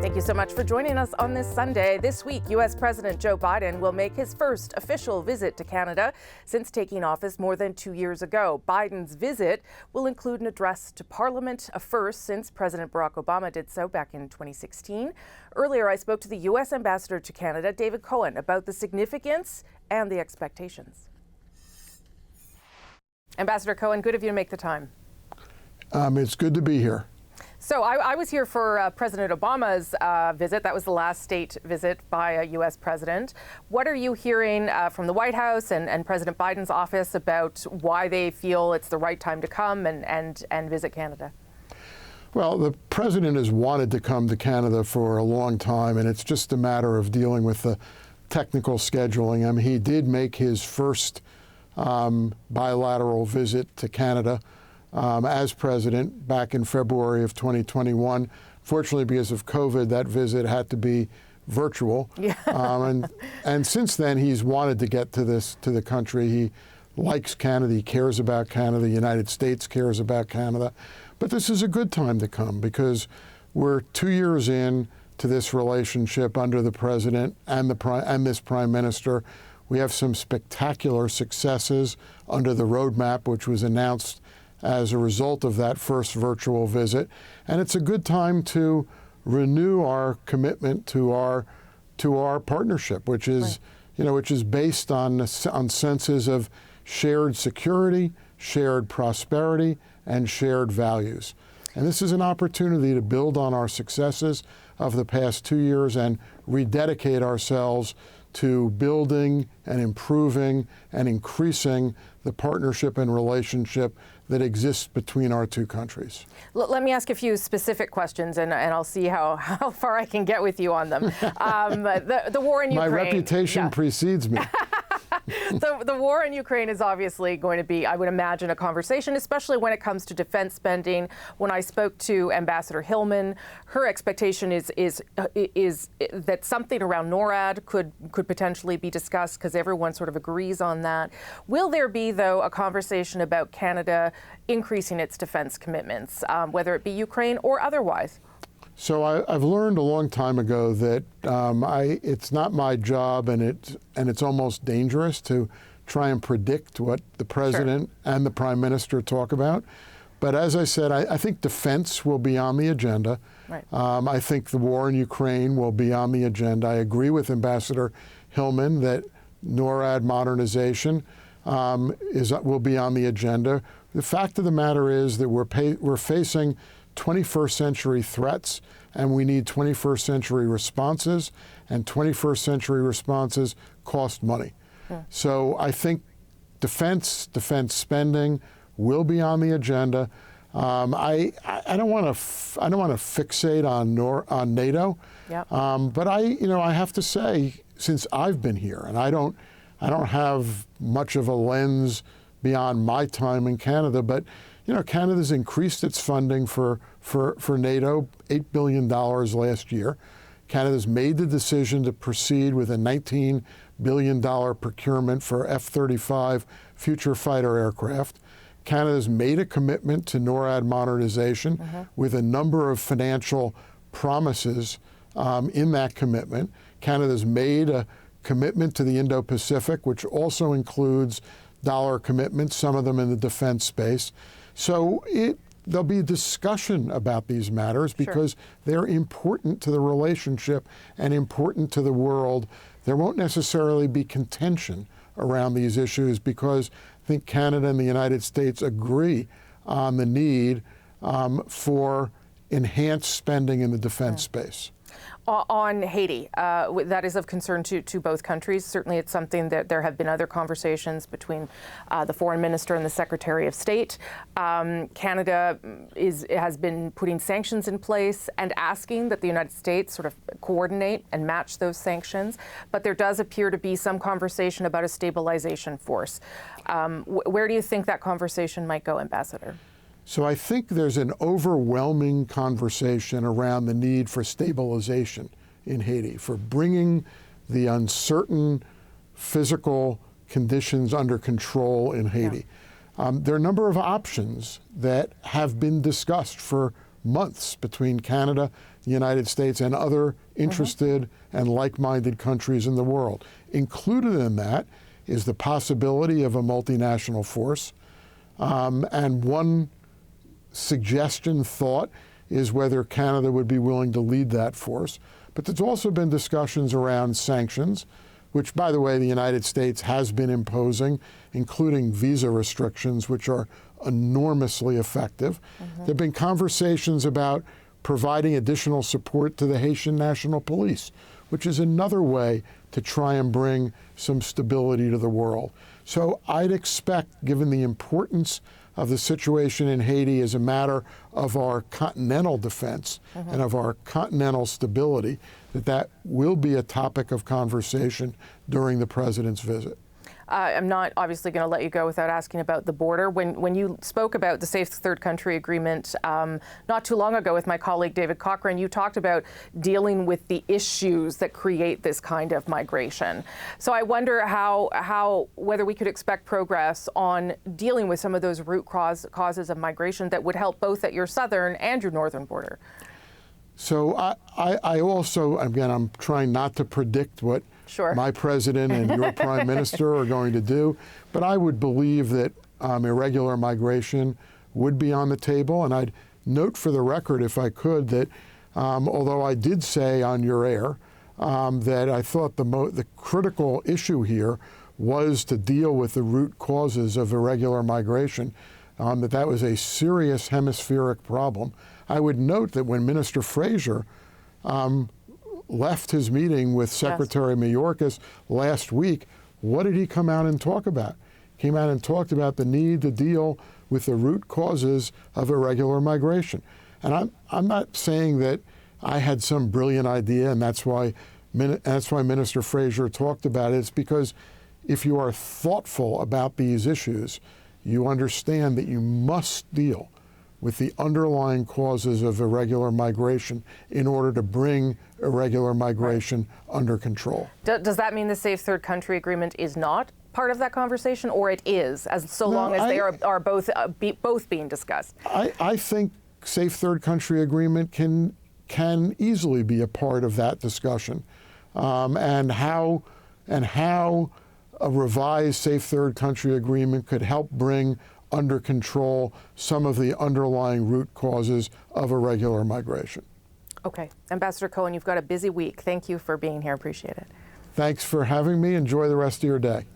Thank you so much for joining us on this Sunday. This week, U.S. President Joe Biden will make his first official visit to Canada since taking office more than 2 years ago. Biden's visit will include an address to Parliament, a first since President Barack Obama did so back in 2016. Earlier, I spoke to the U.S. Ambassador to Canada, David Cohen, about the significance and the expectations. Ambassador Cohen, good of you to make the time. It's good to be here. So I was here for President Obama's visit. That was the last state visit by a U.S. president. What are you hearing from the White House and President Biden's office about why they feel it's the right time to come and visit Canada? Well, the president has wanted to come to Canada for a long time, and it's just a matter of dealing with the technical scheduling. I mean, he did make his first bilateral visit to Canada as president back in February of 2021. Fortunately, because of COVID, that visit had to be virtual. Yeah. And since then, he's wanted to get to the country. He likes Canada. He cares about Canada. The United States cares about Canada. But this is a good time to come because we're 2 years in to this relationship under the president and this prime minister. We have some spectacular successes under the roadmap, which was announced as a result of that first virtual visit. And it's a good time to renew our commitment to our partnership, which is, which is based on senses of shared security, shared prosperity, and shared values. And this is an opportunity to build on our successes of the past 2 years and rededicate ourselves to building and improving and increasing the partnership and relationship that exists between our two countries. Let me ask a few specific questions, and I'll see how far I can get with you on them. The war in Ukraine. My reputation precedes me. The war in Ukraine is obviously going to be, I would imagine, a conversation, especially when it comes to defense spending. When I spoke to Ambassador Hillman, her expectation is that something around NORAD could potentially be discussed because everyone sort of agrees on that. Will there be, though, a conversation about Canada increasing its defense commitments, whether it be Ukraine or otherwise? So I've learned a long time ago that it's not my job, and it's almost dangerous to try and predict what the president and the prime minister talk about. But as I said, I think defense will be on the agenda. Right. I think the war in Ukraine will be on the agenda. I agree with Ambassador Hillman that NORAD modernization will be on the agenda. The fact of the matter is that we're facing 21st century threats, and we need 21st century responses, and 21st century responses cost money. Yeah. So I think defense defending will be on the agenda. I don't want to fixate on NATO. Yep. But I have to say, since I've been here, and I don't have much of a lens beyond my time in Canada, but Canada's increased its funding for NATO, $8 billion last year. Canada's made the decision to proceed with a $19 billion procurement for F-35 future fighter aircraft. Canada's made a commitment to NORAD modernization with a number of financial promises in that commitment. Canada's made a commitment to the Indo-Pacific, which also includes dollar commitments, some of them in the defense space. So there'll be a discussion about these matters because they're important to the relationship and important to the world. There won't necessarily be contention around these issues because I think Canada and the United States agree on the need for enhanced spending in the defense space. On Haiti, that is of concern to both countries. Certainly it's something that there have been other conversations between the foreign minister and the secretary of state. Canada has been putting sanctions in place and asking that the United States sort of coordinate and match those sanctions. But there does appear to be some conversation about a stabilization force. Where do you think that conversation might go, Ambassador? So I think there's an overwhelming conversation around the need for stabilization in Haiti, for bringing the uncertain physical conditions under control in Haiti. Yeah. There are a number of options that have been discussed for months between Canada, the United States and other interested and like-minded countries in the world. Included in that is the possibility of a multinational force. And one suggestion, thought, is whether Canada would be willing to lead that force. But there's also been discussions around sanctions, which, by the way, the United States has been imposing, including visa restrictions, which are enormously effective. There have been conversations about providing additional support to the Haitian National Police, which is another way to try and bring some stability to the world. So I'd expect, given the importance of the situation in Haiti as a matter of our continental defense and of our continental stability, that will be a topic of conversation during the president's visit. I'm not obviously going to let you go without asking about the border. When you spoke about the Safe Third Country Agreement not too long ago with my colleague David Cochran, you talked about dealing with the issues that create this kind of migration. So I wonder whether we could expect progress on dealing with some of those root causes of migration that would help both at your southern and your northern border. So I also, again, I'm trying not to predict what my president and your prime minister are going to do, but I would believe that irregular migration would be on the table. And I'd note for the record, if I could, that although I did say on your air that I thought the critical issue here was to deal with the root causes of irregular migration, that was a serious hemispheric problem. I would note that when Minister Fraser left his meeting with Secretary Mayorkas last week, what did he come out and talk about? He came out and talked about the need to deal with the root causes of irregular migration. And I'm not saying that I had some brilliant idea and that's why Minister Fraser talked about it. It's because if you are thoughtful about these issues, you understand that you must deal with the underlying causes of irregular migration in order to bring irregular migration under control. Does that mean the Safe Third Country Agreement is not part of that conversation, or it is, long as they are both being discussed? I think Safe Third Country Agreement can easily be a part of that discussion, and how a revised Safe Third Country Agreement could help bring under control some of the underlying root causes of irregular migration. Okay. Ambassador Cohen, you've got a busy week. Thank you for being here. Appreciate it. Thanks for having me. Enjoy the rest of your day.